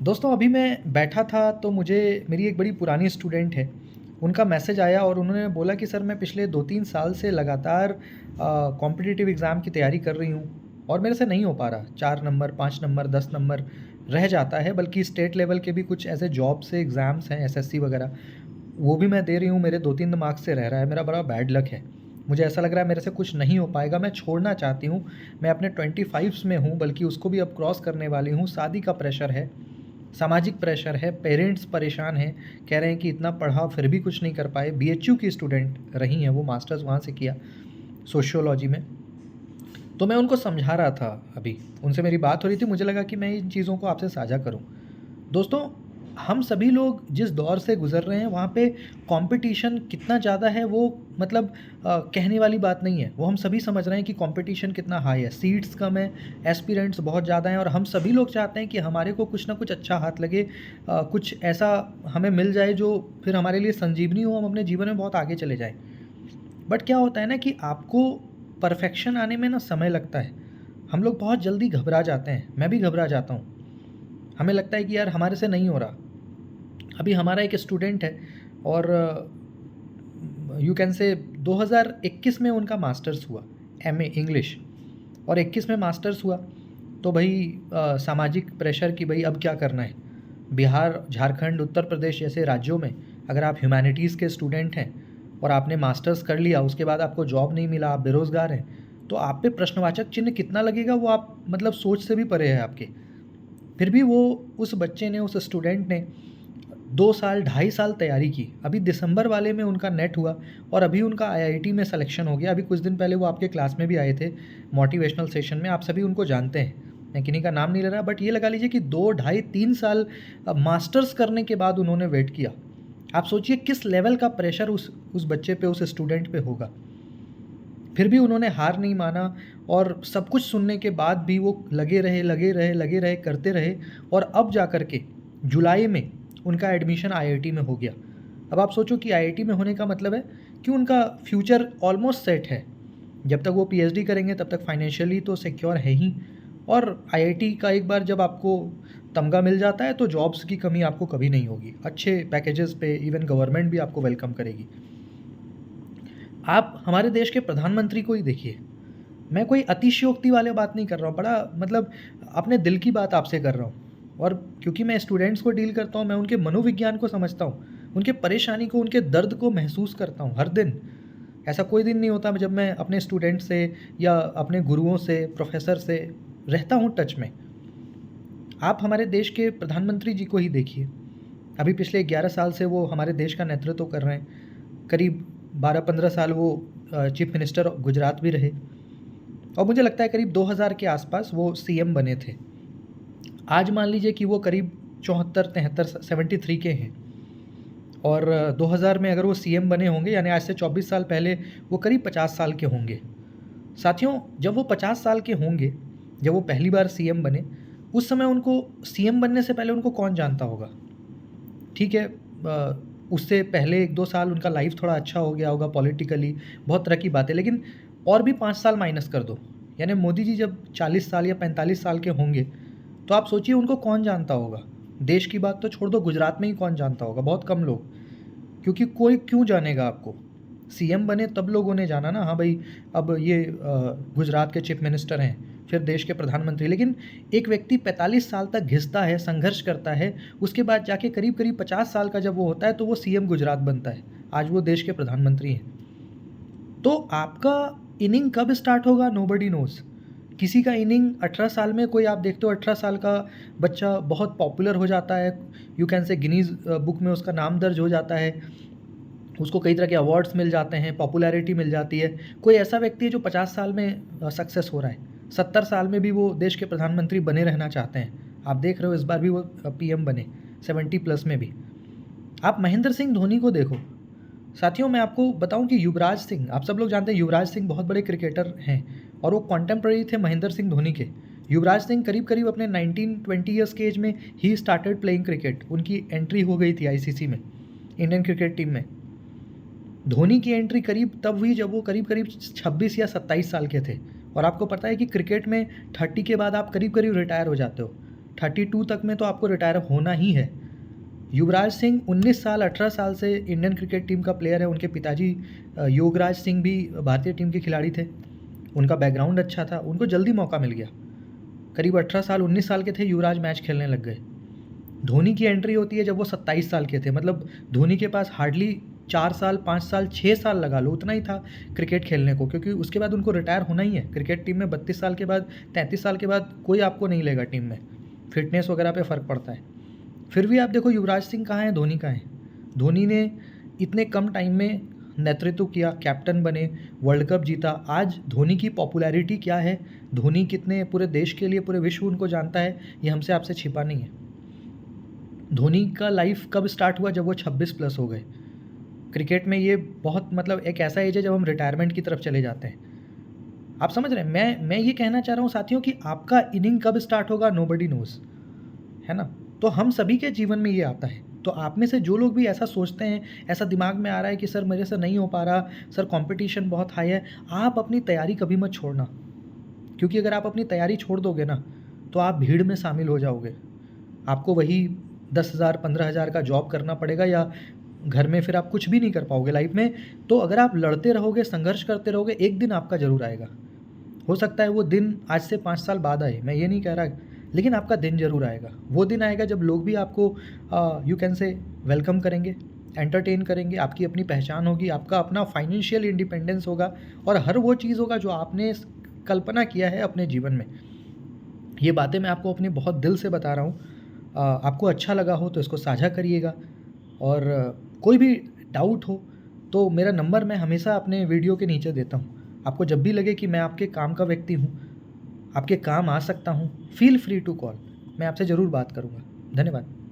दोस्तों अभी मैं बैठा था तो मुझे मेरी एक बड़ी पुरानी स्टूडेंट है, उनका मैसेज आया और उन्होंने बोला कि सर मैं पिछले 2-3 साल से लगातार कॉम्पिटिटिव एग्ज़ाम की तैयारी कर रही हूँ और मेरे से नहीं हो पा रहा। 4 नंबर, 5 नंबर, 10 नंबर रह जाता है, बल्कि स्टेट लेवल के भी कुछ ऐसे जॉब से एग्ज़ाम्स हैं एसएससी वगैरह, वो भी मैं दे रही हूँ, मेरे 2-3 मार्क्स से रह रहा है, मेरा बड़ा बैड लक है। मुझे ऐसा लग रहा है मेरे से कुछ नहीं हो पाएगा, मैं छोड़ना चाहती हूँ। मैं अपने 25s में हूँ, बल्कि उसको भी अब क्रॉस करने वाली हूँ, शादी का प्रेशर है, सामाजिक प्रेशर है, पेरेंट्स परेशान हैं, कह रहे हैं कि इतना पढ़ा फिर भी कुछ नहीं कर पाए। बीएचयू की स्टूडेंट रही हैं वो, मास्टर्स वहाँ से किया सोशियोलॉजी में। तो मैं उनको समझा रहा था अभी, उनसे मेरी बात हो रही थी, मुझे लगा कि मैं इन चीज़ों को आपसे साझा करूँ। दोस्तों, हम सभी लोग जिस दौर से गुज़र रहे हैं वहाँ पे कंपटीशन कितना ज़्यादा है वो मतलब कहने वाली बात नहीं है। वो हम सभी समझ रहे हैं कि कंपटीशन कितना हाई है, सीट्स कम है, एस्पिरेंट्स बहुत ज़्यादा हैं और हम सभी लोग चाहते हैं कि हमारे को कुछ ना कुछ अच्छा हाथ लगे, कुछ ऐसा हमें मिल जाए जो फिर हमारे लिए संजीवनी हो, हम अपने जीवन में बहुत आगे चले जाएँ। बट क्या होता है ना कि आपको परफेक्शन आने में ना समय लगता है। हम लोग बहुत जल्दी घबरा जाते हैं, मैं भी घबरा जाता हूँ। हमें लगता है कि यार हमारे से नहीं हो रहा। अभी हमारा एक स्टूडेंट है और यू कैन से 2021 में उनका मास्टर्स हुआ, एमए इंग्लिश, और 21 में मास्टर्स हुआ। तो भाई सामाजिक प्रेशर कि भाई अब क्या करना है। बिहार, झारखंड, उत्तर प्रदेश जैसे राज्यों में अगर आप ह्यूमैनिटीज़ के स्टूडेंट हैं और आपने मास्टर्स कर लिया, उसके बाद आपको जॉब नहीं मिला, आप बेरोज़गार हैं, तो आप पे प्रश्नवाचक चिन्ह कितना लगेगा वो आप मतलब सोच से भी परे है आपके। फिर भी वो उस बच्चे ने, उस स्टूडेंट ने 2 साल, ढाई साल तैयारी की। अभी दिसंबर वाले में उनका नेट हुआ और अभी उनका आईआईटी में सिलेक्शन हो गया। अभी कुछ दिन पहले वो आपके क्लास में भी आए थे मोटिवेशनल सेशन में, आप सभी उनको जानते हैं। मैं किन्हीं का नाम नहीं ले रहा, बट ये लगा लीजिए कि 2, ढाई, 3 साल मास्टर्स करने के बाद उन्होंने वेट किया। आप सोचिए किस लेवल का प्रेशर उस बच्चे पे, उस स्टूडेंट पे होगा। फिर भी उन्होंने हार नहीं माना और सब कुछ सुनने के बाद भी वो लगे रहे, लगे रहे, लगे रहे, करते रहे और अब जा कर के जुलाई में उनका एडमिशन आईआईटी में हो गया। अब आप सोचो कि आईआईटी में होने का मतलब है कि उनका फ्यूचर ऑलमोस्ट सेट है। जब तक वो पीएचडी करेंगे तब तक फाइनेंशियली तो सिक्योर है ही, और आईआईटी का एक बार जब आपको तमगा मिल जाता है तो जॉब्स की कमी आपको कभी नहीं होगी। अच्छे पैकेजेस पे इवन गवर्नमेंट भी आपको वेलकम करेगी। आप हमारे देश के प्रधानमंत्री को ही देखिए। मैं कोई अतिशयोक्ति वाली बात नहीं कर रहा हूँ, बड़ा मतलब अपने दिल की बात आपसे कर रहा हूँ। और क्योंकि मैं स्टूडेंट्स को डील करता हूँ, मैं उनके मनोविज्ञान को समझता हूँ, उनके परेशानी को, उनके दर्द को महसूस करता हूँ हर दिन। ऐसा कोई दिन नहीं होता जब मैं अपने स्टूडेंट से या अपने गुरुओं से, प्रोफेसर से रहता हूँ टच में। आप हमारे देश के प्रधानमंत्री जी को ही देखिए। अभी पिछले 11 साल से वो हमारे देश का नेतृत्व कर रहे हैं। करीब 12-15 साल वो चीफ मिनिस्टर गुजरात भी रहे और मुझे लगता है करीब 2000 के आसपास वो सीएम बने थे। आज मान लीजिए कि वो करीब 74-73, 73 के हैं और 2000 में अगर वो सीएम बने होंगे, यानी आज से 24 साल पहले वो करीब 50 साल के होंगे। साथियों, जब वो 50 साल के होंगे, जब वो पहली बार सीएम बने, उस समय उनको सीएम बनने से पहले उनको कौन जानता होगा? ठीक है, उससे पहले 1-2 साल उनका लाइफ थोड़ा अच्छा हो गया होगा पॉलिटिकली, बहुत तरह की बातें, लेकिन और भी 5 साल माइनस कर दो, यानी मोदी जी जब 40 साल या 45 साल के होंगे, तो आप सोचिए उनको कौन जानता होगा? देश की बात तो छोड़ दो, गुजरात में ही कौन जानता होगा? बहुत कम लोग। क्योंकि कोई क्यों जानेगा आपको? सीएम बने तब लोगों ने जाना ना, हाँ भाई अब ये गुजरात के चीफ मिनिस्टर हैं, फिर देश के प्रधानमंत्री। लेकिन एक व्यक्ति 45 साल तक घिसता है, संघर्ष करता है, उसके बाद जाके करीब-करीब 50 साल का जब वो होता है तो वो सीएम गुजरात बनता है। आज वो देश के प्रधानमंत्री हैं। तो आपका इनिंग कब स्टार्ट होगा नोबडी नोज़। किसी का इनिंग 18 साल में, कोई आप देखते हो 18 साल का बच्चा बहुत पॉपुलर हो जाता है, you can say Guinness book में उसका नाम दर्ज हो जाता है, उसको कई तरह के अवार्ड्स मिल जाते हैं, पॉपुलैरिटी मिल जाती है। कोई ऐसा व्यक्ति है जो 50 साल में सक्सेस हो रहा है, 70 साल में भी वो देश के प्रधानमंत्री बने रहना चाहते हैं। आप देख रहे हो इस बार भी वो पीएम बने, 70 प्लस में भी। आप महेंद्र सिंह धोनी को देखो। साथियों, मैं आपको बताऊं कि युवराज सिंह, आप सब लोग जानते हैं युवराज सिंह बहुत बड़े क्रिकेटर हैं और वो कॉन्टेम्पररी थे महेंद्र सिंह धोनी के। युवराज सिंह करीब अपने 19-20 ईयर्स के एज में ही स्टार्टेड प्लेइंग क्रिकेट। उनकी एंट्री हो गई थी आईसीसी में, इंडियन क्रिकेट टीम में। धोनी की एंट्री करीब तब हुई जब वो करीब 26 या 27 साल के थे। और आपको पता है कि क्रिकेट में 30 के बाद आप करीब रिटायर हो जाते हो। 32 तक में तो आपको रिटायर होना ही है। युवराज सिंह 19 साल 18 साल से इंडियन क्रिकेट टीम का प्लेयर है। उनके पिताजी योगराज सिंह भी भारतीय टीम के खिलाड़ी थे। उनका बैकग्राउंड अच्छा था, उनको जल्दी मौका मिल गया। करीब 18 साल 19 साल के थे युवराज, मैच खेलने लग गए। धोनी की एंट्री होती है जब वो 27 साल के थे। मतलब धोनी के पास हार्डली 4 साल 5 साल 6 साल लगा लो, उतना ही था क्रिकेट खेलने को, क्योंकि उसके बाद उनको रिटायर होना ही है। क्रिकेट टीम में 32 साल के बाद 33 साल के बाद कोई आपको नहीं लेगा टीम में, फिटनेस वगैरह पे फ़र्क पड़ता है। फिर भी आप देखो युवराज सिंह कहाँ हैं, धोनी कहाँ हैं। धोनी ने इतने कम टाइम में नेतृत्व किया, कैप्टन बने, वर्ल्ड कप जीता। आज धोनी की पॉपुलैरिटी क्या है, धोनी कितने पूरे देश के लिए, पूरे विश्व उनको जानता है, ये हमसे आपसे छिपा नहीं है। धोनी का लाइफ कब स्टार्ट हुआ, जब वो 26 प्लस हो गए। क्रिकेट में ये बहुत मतलब एक ऐसा एज है जब हम रिटायरमेंट की तरफ चले जाते हैं। आप समझ रहे हैं, मैं ये कहना चाह रहा हूँ साथियों कि आपका इनिंग कब स्टार्ट होगा नोबडी नोज़, है ना। तो हम सभी के जीवन में ये आता है। तो आप में से जो लोग भी ऐसा सोचते हैं, ऐसा दिमाग में आ रहा है कि सर मेरे से नहीं हो पा रहा, सर कंपटीशन बहुत हाई है, आप अपनी तैयारी कभी मत छोड़ना। क्योंकि अगर आप अपनी तैयारी छोड़ दोगे ना, तो आप भीड़ में शामिल हो जाओगे। आपको वही 10,000 15,000 का जॉब करना पड़ेगा, या घर में फिर आप कुछ भी नहीं कर पाओगे लाइफ में। तो अगर आप लड़ते रहोगे, संघर्ष करते रहोगे, एक दिन आपका ज़रूर आएगा। हो सकता है वो दिन आज से 5 साल बाद आए, मैं ये नहीं कह रहा, लेकिन आपका दिन ज़रूर आएगा। वो दिन आएगा जब लोग भी आपको यू कैन से वेलकम करेंगे, एंटरटेन करेंगे, आपकी अपनी पहचान होगी, आपका अपना फाइनेंशियल इंडिपेंडेंस होगा, और हर वो चीज़ होगा जो आपने कल्पना किया है अपने जीवन में। ये बातें मैं आपको अपने बहुत दिल से बता रहा हूँ। आपको अच्छा लगा हो तो इसको साझा करिएगा, और कोई भी डाउट हो तो मेरा नंबर मैं हमेशा अपने वीडियो के नीचे देता हूँ। आपको जब भी लगे कि मैं आपके काम का व्यक्ति हूँ, आपके काम आ सकता हूँ, फील फ्री टू कॉल। मैं आपसे ज़रूर बात करूँगा। धन्यवाद।